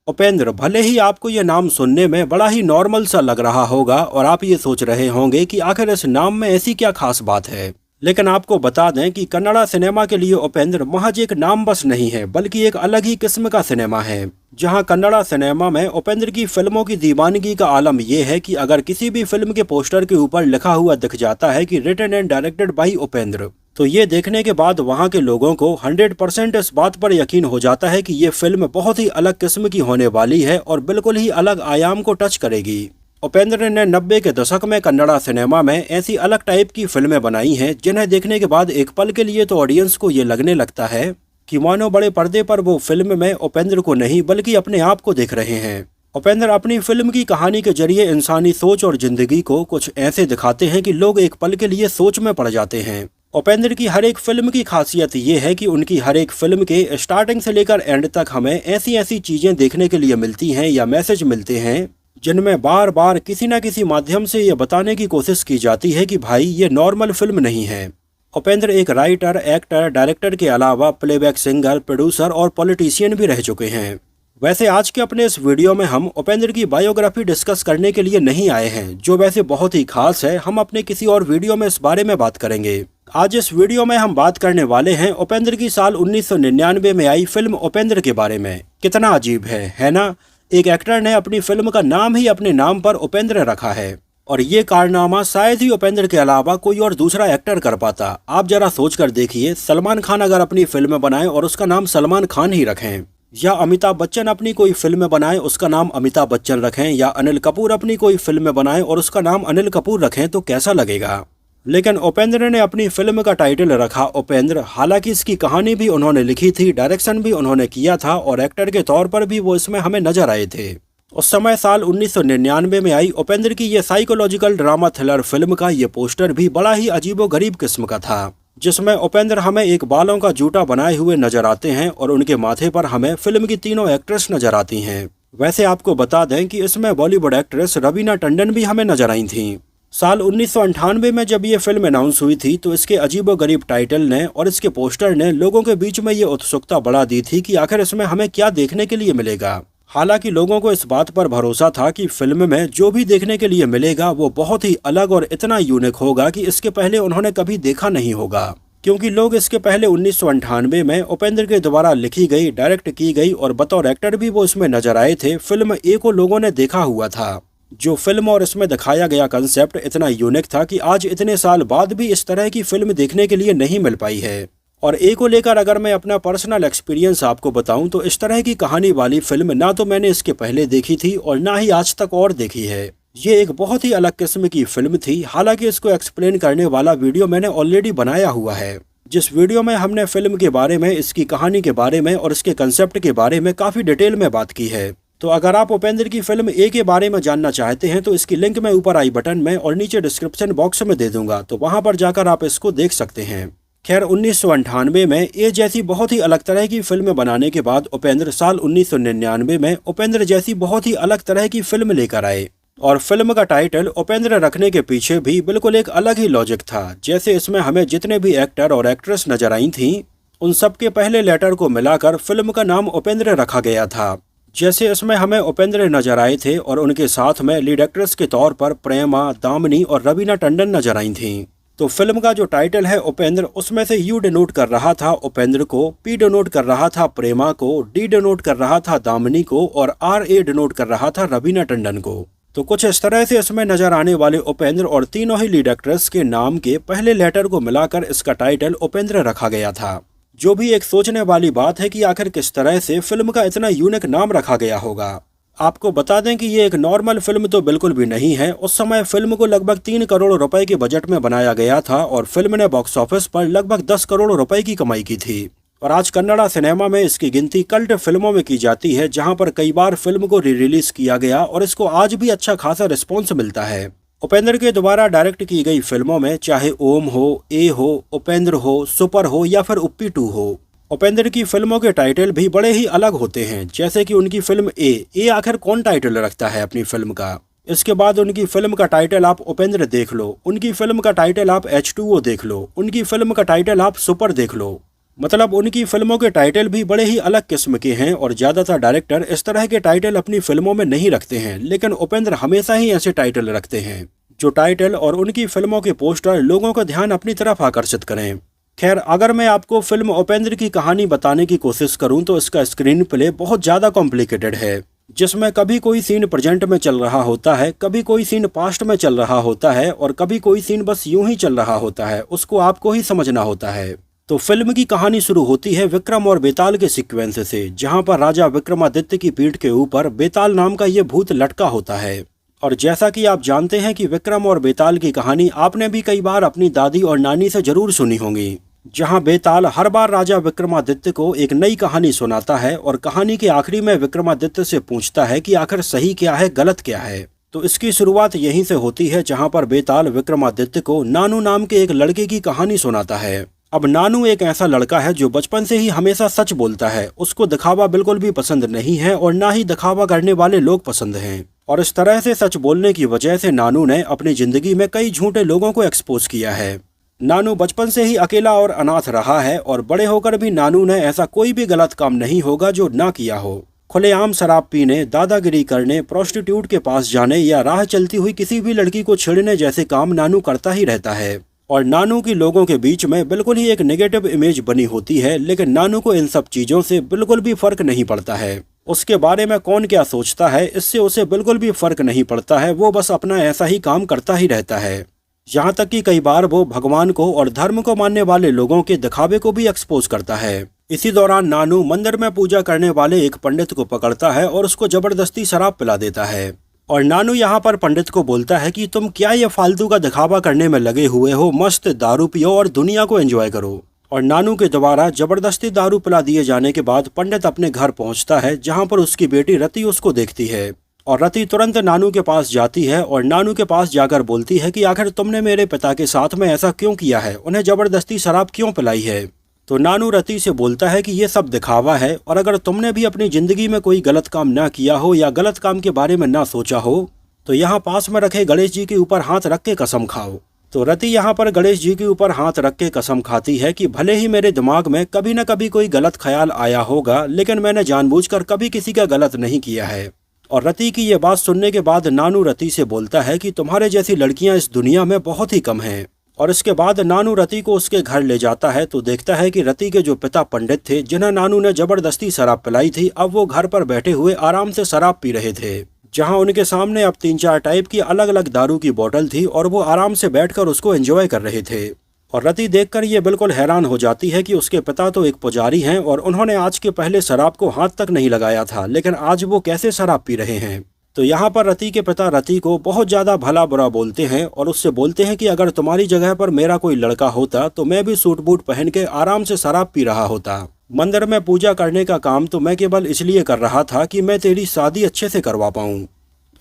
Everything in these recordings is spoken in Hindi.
उपेंद्र, भले ही आपको ये नाम सुनने में बड़ा ही नॉर्मल सा लग रहा होगा और आप ये सोच रहे होंगे कि आखिर इस नाम में ऐसी क्या खास बात है, लेकिन आपको बता दें कि कन्नड़ा सिनेमा के लिए उपेंद्र महज एक नाम बस नहीं है, बल्कि एक अलग ही किस्म का सिनेमा है। जहां कन्नड़ा सिनेमा में उपेंद्र की फिल्मों की दीवानगी का आलम यह है कि अगर किसी भी फिल्म के पोस्टर के ऊपर लिखा हुआ दिख जाता है कि written and directed by Upendra, तो ये देखने के बाद वहां के लोगों को 100% इस बात पर यकीन हो जाता है कि ये फिल्म बहुत ही अलग किस्म की होने वाली है और बिल्कुल ही अलग आयाम को टच करेगी। उपेंद्र ने 90 के दशक में कन्नड़ा सिनेमा में ऐसी अलग टाइप की फिल्में बनाई हैं जिन्हें देखने के बाद एक पल के लिए तो ऑडियंस को ये लगने लगता है कि मानो बड़े पर्दे पर वो फिल्म में उपेंद्र को नहीं बल्कि अपने आप को देख रहे हैं। उपेंद्र अपनी फिल्म की कहानी के जरिए इंसानी सोच और जिंदगी को कुछ ऐसे दिखाते हैं कि लोग एक पल के लिए सोच में पड़ जाते हैं। उपेंद्र की हर एक फिल्म की खासियत ये है कि उनकी हर एक फिल्म के स्टार्टिंग से लेकर एंड तक हमें ऐसी ऐसी चीजें देखने के लिए मिलती हैं या मैसेज मिलते हैं जिनमें बार बार किसी न किसी माध्यम से ये बताने की कोशिश की जाती है कि भाई ये नॉर्मल फिल्म नहीं है। उपेंद्र एक राइटर, एक्टर, डायरेक्टर के अलावा प्लेबैक सिंगर, प्रोड्यूसर और पॉलिटिशियन भी रह चुके हैं। वैसे आज के अपने इस वीडियो में हम उपेंद्र की बायोग्राफी डिस्कस करने के लिए नहीं आए हैं, जो वैसे बहुत ही खास है। हम अपने किसी और वीडियो में इस बारे में बात करेंगे। आज इस वीडियो में हम बात करने वाले हैं उपेंद्र की साल 1999 में आई फिल्म उपेंद्र के बारे में। कितना अजीब है ना? एक एक्टर ने अपनी फिल्म का नाम ही अपने नाम पर उपेंद्र रखा है और ये कारनामा शायद ही उपेंद्र के अलावा कोई और दूसरा एक्टर कर पाता। आप जरा सोच कर देखिए, सलमान खान अगर अपनी फिल्म बनाए और उसका नाम सलमान खान ही रखें, या अमिताभ बच्चन अपनी कोई फिल्म बनाए उसका नाम अमिताभ बच्चन रखें, या अनिल कपूर अपनी कोई फिल्म बनाए और उसका नाम अनिल कपूर रखें, तो कैसा लगेगा? लेकिन उपेंद्र ने अपनी फिल्म का टाइटल रखा उपेंद्र। हालांकि इसकी कहानी भी उन्होंने लिखी थी, डायरेक्शन भी उन्होंने किया था और एक्टर के तौर पर भी वो इसमें हमें नजर आए थे। उस समय साल 1999 में आई उपेंद्र की ये साइकोलॉजिकल ड्रामा थ्रिलर फिल्म का ये पोस्टर भी बड़ा ही अजीबोगरीब किस्म का था, जिसमें उपेंद्र हमें एक बालों का जूता बनाए हुए नजर आते हैं और उनके माथे पर हमें फिल्म की तीनों एक्ट्रेस नजर आती हैं। वैसे आपको बता दें कि इसमें बॉलीवुड एक्ट्रेस रवीना टंडन भी हमें नजर आई थी। साल 1998 में जब ये फिल्म अनाउंस हुई थी तो इसके अजीबोगरीब टाइटल ने और इसके पोस्टर ने लोगों के बीच में ये उत्सुकता बढ़ा दी थी कि आखिर इसमें हमें क्या देखने के लिए मिलेगा। हालांकि लोगों को इस बात पर भरोसा था कि फिल्म में जो भी देखने के लिए मिलेगा वो बहुत ही अलग और इतना यूनिक होगा कि इसके पहले उन्होंने कभी देखा नहीं होगा, क्योंकि लोग इसके पहले 1998 में उपेंद्र के द्वारा लिखी गई, डायरेक्ट की गई और बतौर एक्टर भी वो इसमें नजर आए थे। फिल्म ए को लोगों ने देखा हुआ था। जो फिल्म और इसमें दिखाया गया कंसेप्ट इतना यूनिक था कि आज इतने साल बाद भी इस तरह की फिल्म देखने के लिए नहीं मिल पाई है। और ए को लेकर अगर मैं अपना पर्सनल एक्सपीरियंस आपको बताऊं तो इस तरह की कहानी वाली फिल्म ना तो मैंने इसके पहले देखी थी और ना ही आज तक और देखी है। ये एक बहुत ही अलग किस्म की फिल्म थी। हालांकि इसको एक्सप्लेन करने वाला वीडियो मैंने ऑलरेडी बनाया हुआ है, जिस वीडियो में हमने फिल्म के बारे में, इसकी कहानी के बारे में और इसके कंसेप्ट के बारे में काफी डिटेल में बात की है। तो अगर आप उपेंद्र की फिल्म ए के बारे में जानना चाहते हैं तो इसकी लिंक मैं ऊपर आई बटन में और नीचे डिस्क्रिप्शन बॉक्स में दे दूंगा, तो वहां पर जाकर आप इसको देख सकते हैं। खैर 1998 में ए जैसी बहुत ही अलग तरह की फिल्म बनाने के बाद उपेंद्र साल 1999 में उपेंद्र जैसी बहुत ही अलग तरह की फिल्म लेकर आए और फिल्म का टाइटल उपेंद्र रखने के पीछे भी बिल्कुल एक अलग ही लॉजिक था। जैसे इसमें हमें जितने भी एक्टर और एक्ट्रेस नजर आई थी उन सबके पहले लेटर को मिलाकर फिल्म का नाम उपेंद्र रखा गया था। जैसे इसमें हमें उपेंद्र नजर आए थे और उनके साथ में लीड एक्ट्रेस के तौर पर प्रेमा, दामिनी और रवीना टंडन नजर आई थीं। तो फिल्म का जो टाइटल है उपेंद्र, उसमें से यू डिनोट कर रहा था उपेंद्र को, पी डिनोट कर रहा था प्रेमा को, डी डिनोट कर रहा था दामिनी को और आर ए डिनोट कर रहा था रवीना टंडन को। तो कुछ इस तरह से इसमें नजर आने वाले उपेंद्र और तीनों ही लीड एक्ट्रेस के नाम के पहले लेटर को मिलाकर इसका टाइटल उपेंद्र रखा गया था। जो भी एक सोचने वाली बात है कि आखिर किस तरह से फिल्म का इतना यूनिक नाम रखा गया होगा। आपको बता दें कि ये एक नॉर्मल फिल्म तो बिल्कुल भी नहीं है। उस समय फिल्म को लगभग 3 करोड़ रुपए के बजट में बनाया गया था और फिल्म ने बॉक्स ऑफिस पर लगभग 10 करोड़ रुपए की कमाई की थी। और आज कन्नड़ा सिनेमा में इसकी गिनती कल्ट फिल्मों में की जाती है, जहां पर कई बार फिल्म को री रिलीज किया गया और इसको आज भी अच्छा खासा रिस्पॉन्स मिलता है। उपेंद्र के द्वारा डायरेक्ट की गई फिल्मों में चाहे ओम हो, ए हो, उपेंद्र हो, सुपर हो या फिर उप्पी 2 हो, उपेंद्र की फिल्मों के टाइटल भी बड़े ही अलग होते हैं। जैसे कि उनकी फिल्म ए आखिर कौन टाइटल रखता है अपनी फिल्म का। इसके बाद उनकी फिल्म का टाइटल आप उपेंद्र देख लो, उनकी फिल्म का टाइटल आप H2O देख लो, उनकी फिल्म का टाइटल आप सुपर देख लो। मतलब उनकी फिल्मों के टाइटल भी बड़े ही अलग किस्म के हैं और ज़्यादातर डायरेक्टर इस तरह के टाइटल अपनी फिल्मों में नहीं रखते हैं, लेकिन उपेंद्र हमेशा ही ऐसे टाइटल रखते हैं जो टाइटल और उनकी फिल्मों के पोस्टर लोगों का ध्यान अपनी तरफ आकर्षित करें। खैर, अगर मैं आपको फिल्म उपेंद्र की कहानी बताने की कोशिश करूं तो इसका स्क्रीन प्ले बहुत ज़्यादा कॉम्प्लिकेटेड है, जिसमें कभी कोई सीन प्रेजेंट में चल रहा होता है, कभी कोई सीन पास्ट में चल रहा होता है और कभी कोई सीन बस यूं ही चल रहा होता है, उसको आपको ही समझना होता है। तो फिल्म की कहानी शुरू होती है विक्रम और बेताल के सीक्वेंस से, जहां पर राजा विक्रमादित्य की पीठ के ऊपर बेताल नाम का ये भूत लटका होता है। और जैसा कि आप जानते हैं कि विक्रम और बेताल की कहानी आपने भी कई बार अपनी दादी और नानी से जरूर सुनी होगी, जहां बेताल हर बार राजा विक्रमादित्य को एक नई कहानी सुनाता है और कहानी के आखिरी में विक्रमादित्य से पूछता है कि आखिर सही क्या है, गलत क्या है। तो इसकी शुरुआत यहीं से होती है, जहां पर बेताल विक्रमादित्य को नानू नाम के एक लड़के की कहानी सुनाता है। अब नानू एक ऐसा लड़का है जो बचपन से ही हमेशा सच बोलता है, उसको दिखावा बिल्कुल भी पसंद नहीं है और ना ही दिखावा करने वाले लोग पसंद हैं। और इस तरह से सच बोलने की वजह से नानू ने अपनी जिंदगी में कई झूठे लोगों को एक्सपोज किया है। नानू बचपन से ही अकेला और अनाथ रहा है और बड़े होकर भी नानू ने ऐसा कोई भी गलत काम नहीं होगा जो ना किया हो। खुलेआम शराब पीने, दादागिरी करने, प्रोस्टिट्यूट के पास जाने या राह चलती हुई किसी भी लड़की को छेड़ने जैसे काम नानू करता ही रहता है। और नानू की लोगों के बीच में बिल्कुल ही एक नेगेटिव इमेज बनी होती है, लेकिन नानू को इन सब चीज़ों से बिल्कुल भी फर्क नहीं पड़ता है। उसके बारे में कौन क्या सोचता है इससे उसे बिल्कुल भी फर्क नहीं पड़ता है, वो बस अपना ऐसा ही काम करता ही रहता है। यहाँ तक कि कई बार वो भगवान को और धर्म को मानने वाले लोगों के दिखावे को भी एक्सपोज करता है। इसी दौरान नानू मंदिर में पूजा करने वाले एक पंडित को पकड़ता है और उसको जबरदस्ती शराब पिला देता है। और नानू यहाँ पर पंडित को बोलता है कि तुम क्या ये फालतू का दिखावा करने में लगे हुए हो, मस्त दारू पियो और दुनिया को एंजॉय करो। और नानू के द्वारा जबरदस्ती दारू पिला दिए जाने के बाद पंडित अपने घर पहुँचता है, जहाँ पर उसकी बेटी रति उसको देखती है। और रति तुरंत नानू के पास जाती है और नानू के पास जाकर बोलती है कि आखिर तुमने मेरे पिता के साथ में ऐसा क्यों किया है, उन्हें जबरदस्ती शराब क्यों पिलाई है। तो नानू रति से बोलता है कि ये सब दिखावा है और अगर तुमने भी अपनी जिंदगी में कोई गलत काम ना किया हो या गलत काम के बारे में ना सोचा हो तो यहाँ पास में रखे गणेश जी के ऊपर हाथ रख के कसम खाओ। तो रति यहाँ पर गणेश जी के ऊपर हाथ रख के कसम खाती है कि भले ही मेरे दिमाग में कभी न कभी कोई गलत ख्याल आया होगा, लेकिन मैंने जानबूझकर कभी किसी का गलत नहीं किया है। और रति की ये बात सुनने के बाद नानू रति से बोलता है कि तुम्हारे जैसी लड़कियां इस दुनिया में बहुत ही कम हैं। और इसके बाद नानू रति को उसके घर ले जाता है तो देखता है कि रति के जो पिता पंडित थे, जिन्हें नानू ने जबरदस्ती शराब पिलाई थी, अब वो घर पर बैठे हुए आराम से शराब पी रहे थे, जहां उनके सामने अब 3-4 टाइप की अलग अलग दारू की बोतल थी और वो आराम से बैठकर उसको एंजॉय कर रहे थे। और रति देखकर ये बिल्कुल हैरान हो जाती है कि उसके पिता तो एक पुजारी हैं और उन्होंने आज के पहले शराब को हाथ तक नहीं लगाया था, लेकिन आज वो कैसे शराब पी रहे हैं। तो यहाँ पर रति के पिता रति को बहुत ज़्यादा भला बुरा बोलते हैं और उससे बोलते हैं कि अगर तुम्हारी जगह पर मेरा कोई लड़का होता तो मैं भी सूट बूट पहन के आराम से शराब पी रहा होता। मंदिर में पूजा करने का काम तो मैं केवल इसलिए कर रहा था कि मैं तेरी शादी अच्छे से करवा पाऊँ।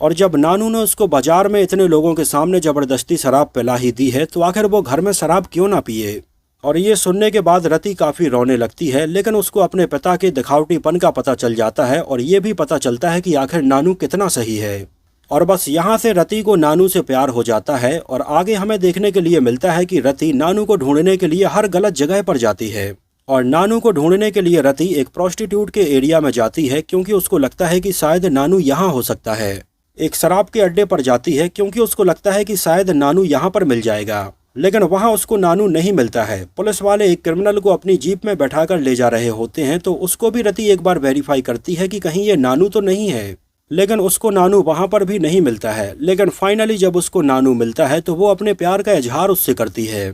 और जब नानू ने उसको बाजार में इतने लोगों के सामने जबरदस्ती शराब पिला ही दी है तो आखिर वो घर में शराब क्यों ना पिए। और ये सुनने के बाद रति काफ़ी रोने लगती है, लेकिन उसको अपने पिता के दिखावटीपन का पता चल जाता है और ये भी पता चलता है कि आखिर नानू कितना सही है। और बस यहाँ से रति को नानू से प्यार हो जाता है और आगे हमें देखने के लिए मिलता है कि रति नानू को ढूंढने के लिए हर गलत जगह पर जाती है। और नानू को ढूंढने के लिए रति एक प्रोस्टिट्यूट के एरिया में जाती है क्योंकि उसको लगता है कि शायद नानू यहाँ हो सकता है। एक शराब के अड्डे पर जाती है क्योंकि उसको लगता है कि शायद नानू यहाँ पर मिल जाएगा, लेकिन वहाँ उसको नानू नहीं मिलता है। पुलिस वाले एक क्रिमिनल को अपनी जीप में बैठाकर ले जा रहे होते हैं तो उसको भी रति एक बार वेरीफाई करती है कि कहीं ये नानू तो नहीं है, लेकिन उसको नानू वहाँ पर भी नहीं मिलता है। लेकिन फाइनली जब उसको नानू मिलता है तो वो अपने प्यार का इजहार उससे करती है।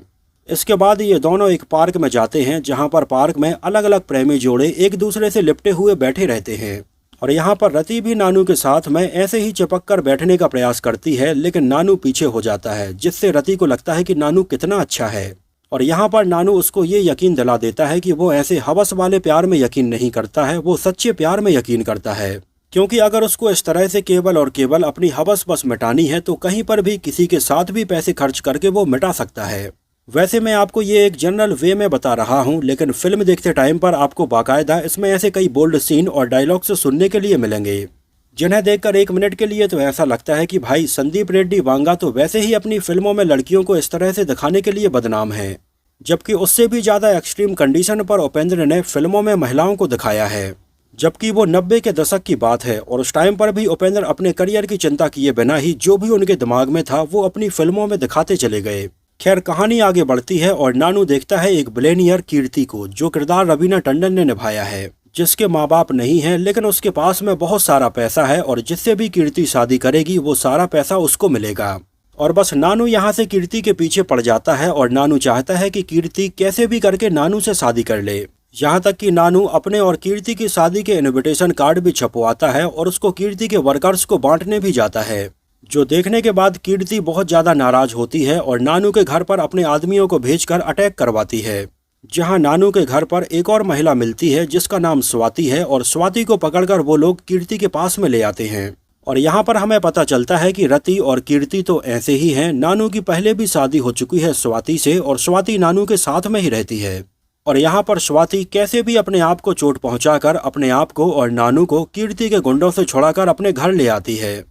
इसके बाद ये दोनों एक पार्क में जाते हैं, जहाँ पर पार्क में अलग अलग प्रेमी जोड़े एक दूसरे से लिपटे हुए बैठे रहते हैं। और यहाँ पर रति भी नानू के साथ में ऐसे ही चिपक कर बैठने का प्रयास करती है, लेकिन नानू पीछे हो जाता है, जिससे रति को लगता है कि नानू कितना अच्छा है। और यहाँ पर नानू उसको ये यकीन दिला देता है कि वो ऐसे हवस वाले प्यार में यकीन नहीं करता है, वो सच्चे प्यार में यकीन करता है। क्योंकि अगर उसको इस तरह से केवल और केवल अपनी हवस बस मिटानी है तो कहीं पर भी किसी के साथ भी पैसे खर्च करके वो मिटा सकता है। वैसे मैं आपको ये एक जनरल वे में बता रहा हूँ, लेकिन फिल्म देखते टाइम पर आपको बाकायदा इसमें ऐसे कई बोल्ड सीन और डायलॉग्स सुनने के लिए मिलेंगे, जिन्हें देखकर 1 मिनट के लिए तो ऐसा लगता है कि भाई संदीप रेड्डी वांगा तो वैसे ही अपनी फिल्मों में लड़कियों को इस तरह से दिखाने के लिए बदनाम है। जबकि उससे भी ज़्यादा एक्सट्रीम कंडीशन पर उपेंद्र ने फिल्मों में महिलाओं को दिखाया है। जबकि वो 90 के दशक की बात है और उस टाइम पर भी उपेंद्र अपने करियर की चिंता किए बिना ही जो भी उनके दिमाग में था वो अपनी फिल्मों में दिखाते चले गए। खैर, कहानी आगे बढ़ती है और नानू देखता है एक बिलियनियर कीर्ति को, जो किरदार रवीना टंडन ने निभाया है, जिसके माँ बाप नहीं हैं लेकिन उसके पास में बहुत सारा पैसा है और जिससे भी कीर्ति शादी करेगी वो सारा पैसा उसको मिलेगा। और बस नानू यहाँ से कीर्ति के पीछे पड़ जाता है और नानू चाहता है कि कीर्ति कैसे भी करके नानू से शादी कर ले। यहाँ तक कि नानू अपने और कीर्ति की शादी के इनविटेशन कार्ड भी छपवाता है और उसको कीर्ति के वर्कर्स को बांटने भी जाता है, जो देखने के बाद कीर्ति बहुत ज्यादा नाराज होती है और नानू के घर पर अपने आदमियों को भेजकर अटैक करवाती है। जहां नानू के घर पर एक और महिला मिलती है जिसका नाम स्वाति है और स्वाति को पकड़कर वो लोग कीर्ति के पास में ले आते हैं। और यहाँ पर हमें पता चलता है कि रति और कीर्ति तो ऐसे ही हैं। नानू की पहले भी शादी हो चुकी है स्वाति से और स्वाति नानू के साथ में ही रहती है। और यहाँ पर स्वाति कैसे भी अपने आप को चोट पहुंचाकर अपने आप को और नानू को कीर्ति के गुंडों से छुड़ाकर अपने घर ले आती है।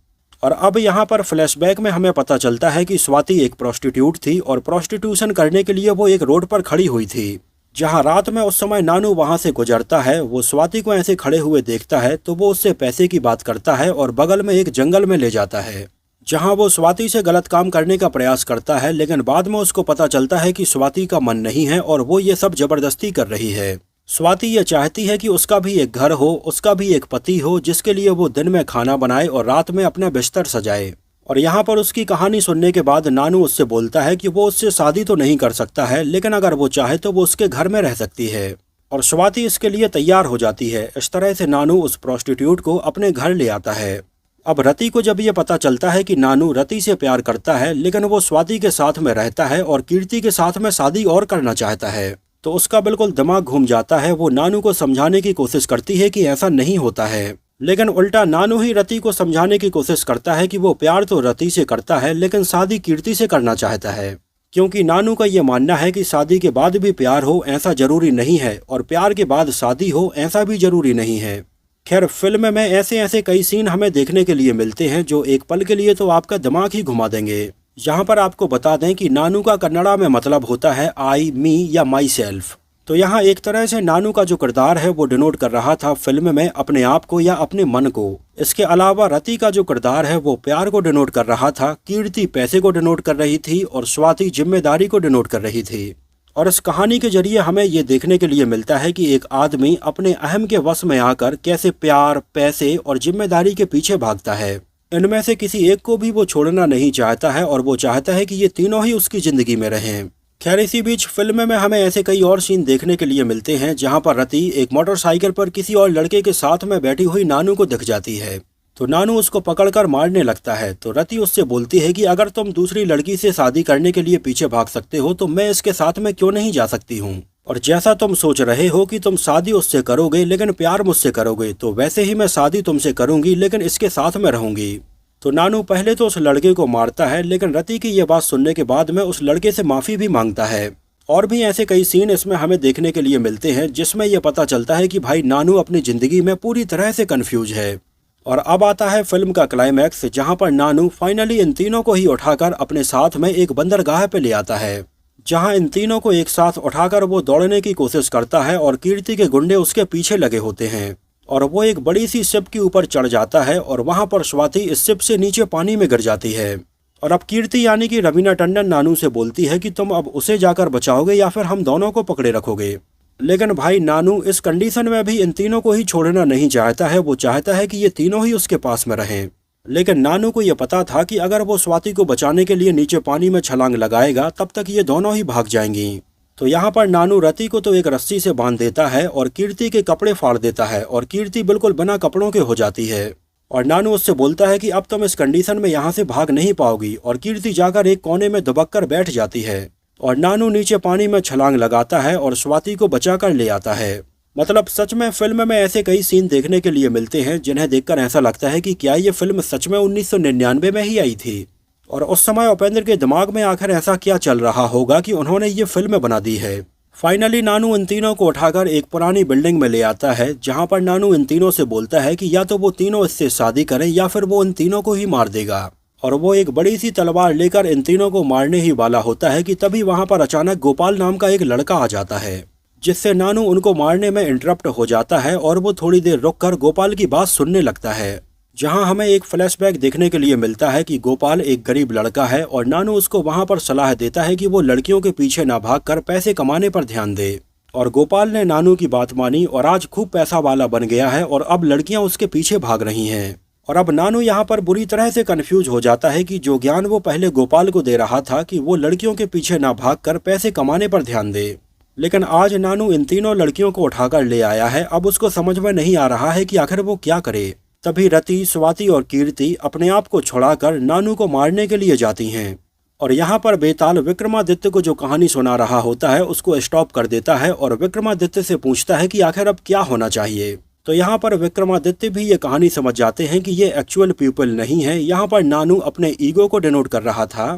और अब यहाँ पर फ्लैशबैक में हमें पता चलता है कि स्वाति एक प्रोस्टिट्यूट थी और प्रोस्टिट्यूशन करने के लिए वो एक रोड पर खड़ी हुई थी। जहाँ रात में उस समय नानू वहाँ से गुजरता है, वो स्वाति को ऐसे खड़े हुए देखता है तो वो उससे पैसे की बात करता है और बगल में एक जंगल में ले जाता है, जहाँ वो स्वाति से गलत काम करने का प्रयास करता है। लेकिन बाद में उसको पता चलता है कि स्वाति का मन नहीं है और वो ये सब जबरदस्ती कर रही है। स्वाति ये चाहती है कि उसका भी एक घर हो, उसका भी एक पति हो, जिसके लिए वो दिन में खाना बनाए और रात में अपना बिस्तर सजाए। और यहाँ पर उसकी कहानी सुनने के बाद नानू उससे बोलता है कि वो उससे शादी तो नहीं कर सकता है, लेकिन अगर वो चाहे तो वो उसके घर में रह सकती है। और स्वाति इसके लिए तैयार हो जाती है। इस तरह से नानू उस प्रोस्टिट्यूट को अपने घर ले आता है। अब रति को जब ये पता चलता है कि नानू रति से प्यार करता है लेकिन वो स्वाति के साथ में रहता है और कीर्ति के साथ में शादी और करना चाहता है, तो उसका बिल्कुल दिमाग घूम जाता है। वो नानू को समझाने की कोशिश करती है कि ऐसा नहीं होता है, लेकिन उल्टा नानू ही रति को समझाने की कोशिश करता है कि वो प्यार तो रति से करता है लेकिन शादी कीर्ति से करना चाहता है, क्योंकि नानू का ये मानना है कि शादी के बाद भी प्यार हो ऐसा जरूरी नहीं है और प्यार के बाद शादी हो ऐसा भी जरूरी नहीं है। खैर, फिल्म में ऐसे ऐसे कई सीन हमें देखने के लिए मिलते हैं जो एक पल के लिए तो आपका दिमाग ही घुमा देंगे। यहाँ पर आपको बता दें कि नानू का कन्नड़ा में मतलब होता है आई, मी या माई सेल्फ। तो यहाँ एक तरह से नानू का जो किरदार है वो डिनोट कर रहा था फिल्म में अपने आप को या अपने मन को। इसके अलावा रति का जो किरदार है वो प्यार को डिनोट कर रहा था, कीर्ति पैसे को डिनोट कर रही थी और स्वाति जिम्मेदारी को डिनोट कर रही थी। और इस कहानी के जरिए हमें ये देखने के लिए मिलता है कि एक आदमी अपने अहम के वश में आकर कैसे प्यार, पैसे और जिम्मेदारी के पीछे भागता है। इनमें से किसी एक को भी वो छोड़ना नहीं चाहता है और वो चाहता है कि ये तीनों ही उसकी जिंदगी में रहें। खैर, इसी बीच फिल्म में हमें ऐसे कई और सीन देखने के लिए मिलते हैं जहां पर रति एक मोटरसाइकिल पर किसी और लड़के के साथ में बैठी हुई नानू को दिख जाती है, तो नानू उसको पकड़कर मारने लगता है। तो रति उससे बोलती है कि अगर तुम दूसरी लड़की से शादी करने के लिए पीछे भाग सकते हो तो मैं इसके साथ में क्यों नहीं जा सकती हूँ। और जैसा तुम सोच रहे हो कि तुम शादी उससे करोगे लेकिन प्यार मुझसे करोगे, तो वैसे ही मैं शादी तुमसे करूंगी लेकिन इसके साथ में रहूंगी। तो नानू पहले तो उस लड़के को मारता है, लेकिन रति की ये बात सुनने के बाद में उस लड़के से माफी भी मांगता है। और भी ऐसे कई सीन इसमें हमें देखने के लिए मिलते हैं जिसमें यह पता चलता है कि भाई नानू अपनी जिंदगी में पूरी तरह से कंफ्यूज है। और अब आता है फिल्म का क्लाइमैक्स, जहां पर नानू फाइनली इन तीनों को ही उठाकर अपने साथ में एक बंदरगाह पे ले आता है, जहां इन तीनों को एक साथ उठाकर वो दौड़ने की कोशिश करता है और कीर्ति के गुंडे उसके पीछे लगे होते हैं। और वो एक बड़ी सी शिप के ऊपर चढ़ जाता है और वहां पर स्वाति इस शिप से नीचे पानी में गिर जाती है। और अब कीर्ति यानी कि रवीना टंडन नानू से बोलती है कि तुम अब उसे जाकर बचाओगे या फिर हम दोनों को पकड़े रखोगे। लेकिन भाई नानू इस कंडीशन में भी इन तीनों को ही छोड़ना नहीं चाहता है। वो चाहता है कि ये तीनों ही उसके पास में रहें। लेकिन नानू को यह पता था कि अगर वो स्वाति को बचाने के लिए नीचे पानी में छलांग लगाएगा तब तक ये दोनों ही भाग जाएंगी। तो यहाँ पर नानू रति को तो एक रस्सी से बांध देता है और कीर्ति के कपड़े फाड़ देता है और कीर्ति बिल्कुल बिना कपड़ों के हो जाती है। और नानू उससे बोलता है कि अब तुम इस कंडीशन में यहाँ से भाग नहीं पाओगी, और कीर्ति जाकर एक कोने में दुबक कर बैठ जाती है। और नानू नीचे पानी में छलांग लगाता है और स्वाति को बचा कर ले आता है। मतलब सच में फिल्म में ऐसे कई सीन देखने के लिए मिलते हैं जिन्हें देखकर ऐसा लगता है कि क्या ये फिल्म सच में 1999 में ही आई थी। और उस समय उपेंद्र के दिमाग में आखिर ऐसा क्या चल रहा होगा कि उन्होंने ये फिल्म बना दी है। फाइनली नानू इन तीनों को उठाकर एक पुरानी बिल्डिंग में ले आता है, जहां पर नानू इन तीनों से बोलता है कि या तो वो तीनों इससे शादी करें या फिर वो इन तीनों को ही मार देगा। और वो एक बड़ी सी तलवार लेकर इन तीनों को मारने ही वाला होता है कि तभी वहां पर अचानक गोपाल नाम का एक लड़का आ जाता है, जिससे नानू उनको मारने में इंटरप्ट हो जाता है और वो थोड़ी देर रुककर गोपाल की बात सुनने लगता है, जहां हमें एक फ्लैशबैक देखने के लिए मिलता है कि गोपाल एक गरीब लड़का है और नानू उसको वहां पर सलाह देता है कि वो लड़कियों के पीछे ना भागकर पैसे कमाने पर ध्यान दे। और गोपाल ने नानू की बात मानी और आज खूब पैसा वाला बन गया है और अब लड़कियां उसके पीछे भाग रही हैं। और अब नानू यहाँ पर बुरी तरह से कंफ्यूज हो जाता है कि जो ज्ञान वो पहले गोपाल को दे रहा था कि वो लड़कियों के पीछे ना भागकर पैसे कमाने पर ध्यान दे, लेकिन आज नानू इन तीनों लड़कियों को उठाकर ले आया है। अब उसको समझ में नहीं आ रहा है कि आखिर वो क्या करे। तभी रति, स्वाति और कीर्ति अपने आप को छुड़ाकर नानू को मारने के लिए जाती हैं। और यहाँ पर बेताल विक्रमादित्य को जो कहानी सुना रहा होता है उसको स्टॉप कर देता है और विक्रमादित्य से पूछता है कि आखिर अब क्या होना चाहिए। तो यहाँ पर विक्रमादित्य भी ये कहानी समझ जाते हैं कि ये एक्चुअल पीपल नहीं है। यहाँ पर नानू अपने ईगो को डिनोट कर रहा था,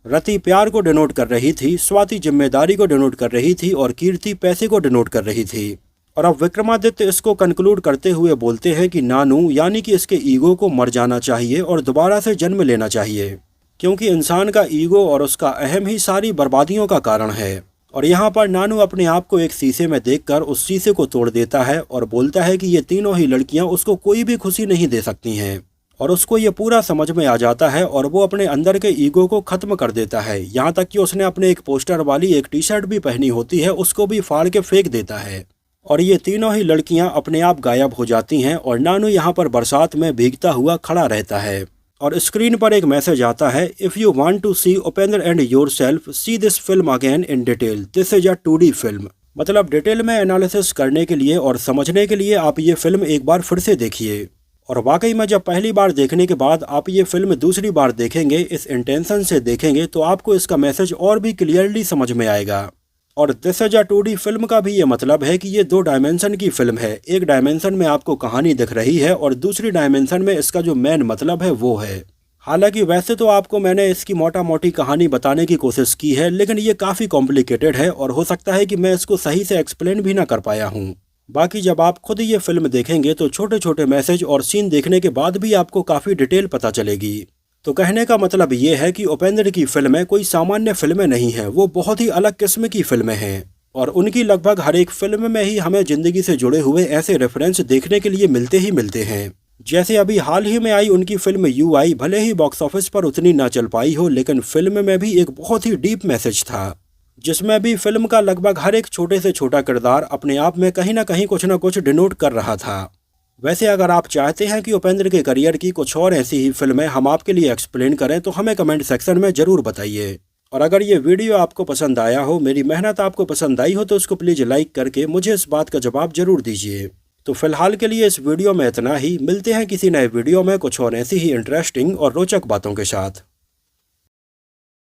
रति प्यार को डिनोट कर रही थी, स्वाति जिम्मेदारी को डिनोट कर रही थी और कीर्ति पैसे को डिनोट कर रही थी। और अब विक्रमादित्य इसको कंक्लूड करते हुए बोलते हैं कि नानू यानी कि इसके ईगो को मर जाना चाहिए और दोबारा से जन्म लेना चाहिए, क्योंकि इंसान का ईगो और उसका अहम ही सारी बर्बादियों का कारण है। और यहाँ पर नानू अपने आप को एक शीशे में देखकर उस शीशे को तोड़ देता है और बोलता है कि ये तीनों ही लड़कियां उसको कोई भी खुशी नहीं दे सकती हैं। और उसको ये पूरा समझ में आ जाता है और वो अपने अंदर के ईगो को खत्म कर देता है। यहाँ तक कि उसने अपने एक पोस्टर वाली एक टी शर्ट भी पहनी होती है, उसको भी फाड़ के फेंक देता है। और ये तीनों ही लड़कियां अपने आप गायब हो जाती हैं और नानू यहाँ पर बरसात में भीगता हुआ खड़ा रहता है। और स्क्रीन पर एक मैसेज आता है, if you want to see Upendra and yourself see this film again in detail, this is a 2D film. मतलब डिटेल में एनालिसिस करने के लिए और समझने के लिए आप ये फिल्म एक बार फिर से देखिए। और वाकई में जब पहली बार देखने के बाद आप ये फिल्म दूसरी बार देखेंगे, इस इंटेंशन से देखेंगे, तो आपको इसका मैसेज और भी क्लियरली समझ में आएगा। और this is a 2D film का भी ये मतलब है कि ये 2 डायमेंशन की फिल्म है। एक डायमेंशन में आपको कहानी दिख रही है और दूसरी डायमेंशन में इसका जो मेन मतलब है वो है। हालांकि वैसे तो आपको मैंने इसकी मोटा मोटी कहानी बताने की कोशिश की है, लेकिन ये काफ़ी कॉम्प्लिकेटेड है और हो सकता है कि मैं इसको सही से एक्सप्लेन भी ना कर पाया हूँ। बाकी जब आप खुद ये फिल्म देखेंगे तो छोटे छोटे मैसेज और सीन देखने के बाद भी आपको काफ़ी डिटेल पता चलेगी। तो कहने का मतलब ये है कि उपेंद्र की फिल्में कोई सामान्य फिल्में नहीं हैं, वो बहुत ही अलग किस्म की फिल्में हैं। और उनकी लगभग हर एक फिल्म में ही हमें ज़िंदगी से जुड़े हुए ऐसे रेफरेंस देखने के लिए मिलते ही मिलते हैं। जैसे अभी हाल ही में आई उनकी फिल्म यू आई, भले ही बॉक्स ऑफिस पर उतनी ना चल पाई हो, लेकिन फिल्म में भी एक बहुत ही डीप मैसेज था, जिसमें भी फिल्म का लगभग हर एक छोटे से छोटा किरदार अपने आप में कहीं ना कुछ डिनोट कर रहा था। वैसे अगर आप चाहते हैं कि उपेंद्र के करियर की कुछ और ऐसी ही फिल्में हम आपके लिए एक्सप्लेन करें तो हमें कमेंट सेक्शन में ज़रूर बताइए। और अगर ये वीडियो आपको पसंद आया हो, मेरी मेहनत आपको पसंद आई हो, तो उसको प्लीज़ लाइक करके मुझे इस बात का जवाब ज़रूर दीजिए। तो फिलहाल के लिए इस वीडियो में इतना ही। मिलते हैं किसी नए वीडियो में कुछ और ऐसी ही इंटरेस्टिंग और रोचक बातों के साथ।